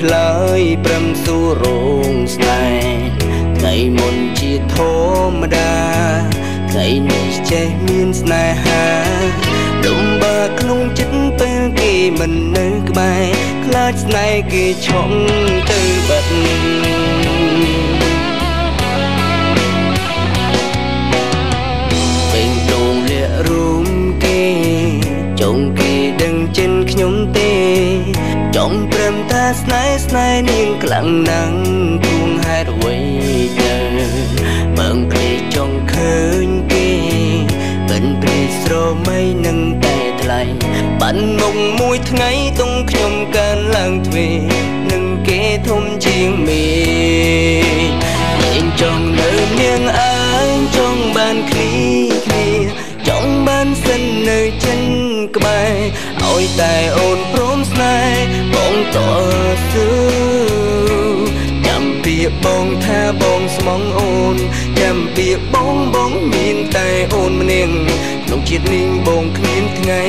ឆ្លើយព្រមសួររងស្នេហ៍ថ្ងៃមុនជាធម្មតាថ្ងៃនេះចេះមានស្នេហាលំបាកក្នុងចិត្តពេលគេមិននៅក្បែរខ្លាចស្នេហ៍គេឆក់ទៅបាត់ពេញតងលាក់រួមគេចង់គេដឹងចិនខ្ញុំទេចង់ព្រមថាស្នេហ៍នាងខ្លាំងណាស់គួងហេតុអ្វីទៅបើងព្រៃចង់ឃើញគេមិនព្រៃស្រមៃនឹងតែថ្លៃបានមកមួយថ្ងៃតុងខ្ញុំកើនឡើងទ្វេនឹងគេធំជាងមេឯងចង់នៅនាងអើយចង់បានគ្នាចង់បានសិននៅចិនក្បែរឲ្យតែអូនព្រមស្នេហ៍បងតស៊ូចាំពីបងថាបងស្មងអូនចាំពីបងមានតែអូនម្នាក់ក្នុងជាតិនេះបងគ្មានថ្ងៃ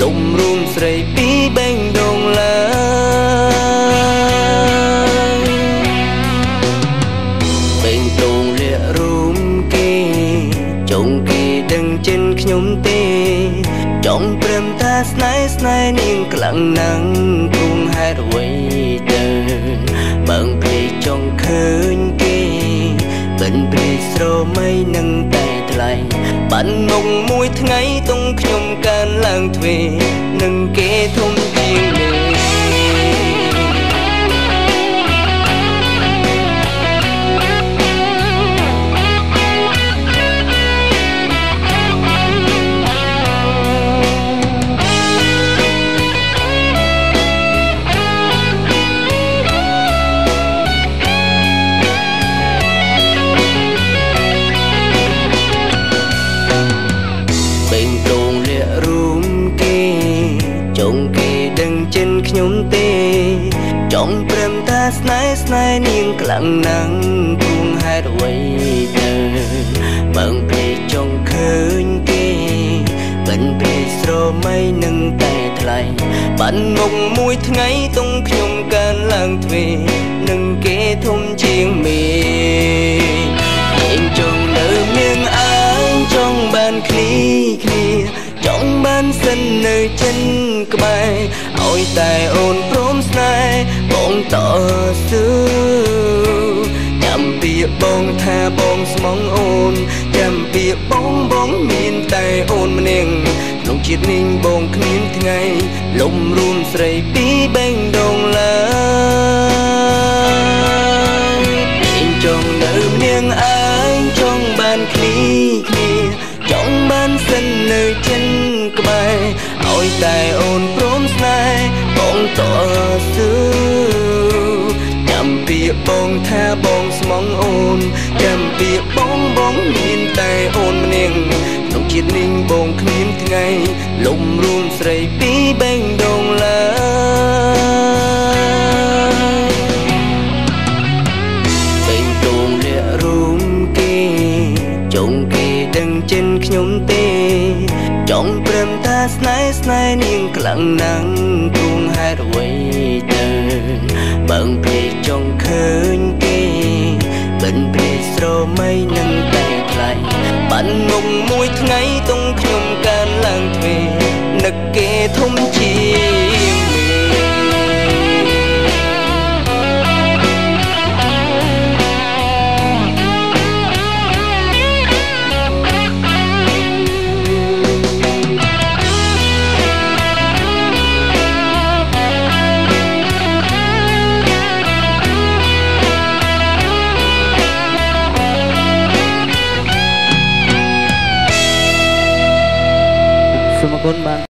លំរួមស្រីពីបេងដូងឡើយបេងដូងលាក់រួមគេចង់គេដឹងចិនខ្ញុំទេចង់ព្រមថាស្នេហ៍នាងខ្លាំងណាស់គួងហេតុអ្វីទៅបើងព្រៃចង់ឃើញគេមិនព្រៃស្រមៃនឹងតែថ្លៃបានមកមួយថ្ងៃតុងខ្ញុំកើនឡើងទ្វេនឹងគេធំជាងមេខ្ញុំទេចង់ព្រមថាស្នេហ៍នាងខ្លាំងណាស់គួងហេតុអ្វីទៅបើងព្រៃចង់ឃើញគេមិនព្រៃស្រមៃនឹងតែថ្លៃបានមកមួយថ្ងៃតុងខ្ញុំកើនឡើងទ្វេនឹងគេធំជាងមេឯងចង់នៅនាងអើយចង់បានគ្នាចង់បានសិននៅចិនក្បែរឲ្យតែអូនព្រមស្នេហ៍បងតស៊ូចាំពីបងថាបងស្មងអូនចាំពីបងមានតែអូនម្នាក់ក្នុងជាតិនេះបងគ្មានថ្ងៃលំរួមស្រីពីបេងដូងឡើយឯងចង់នៅនាងអើយចង់បានគ្នាចង់បានសិននៅចិនក្បែរឲ្យតែអូនព្រមស្នេហ៍បងតស៊ូចាំពីបងថាបងស្មងអូនចាំពីបងមានតែអូនម្នាក់ក្នុងជាតិនេះបងគ្មានថ្ងៃលំរួមស្រីពីបេងដូងឡើយបេងដូងលាក់រួមគេចង់គេដឹងចិនខ្ញុំទេចង់ព្រមថាស្នេហ៍នាងខ្លាំងណាស់គួងហេតុអ្វីទៅបើងព្រៃចង់ឃើញគេមិនព្រៃស្រមៃនឹងតែថ្លៃបានមកមួយថ្ងៃតុងខ្ញុំកើនឡើងទ្វេនឹកគេធំជាងសូមអរគុណបាទ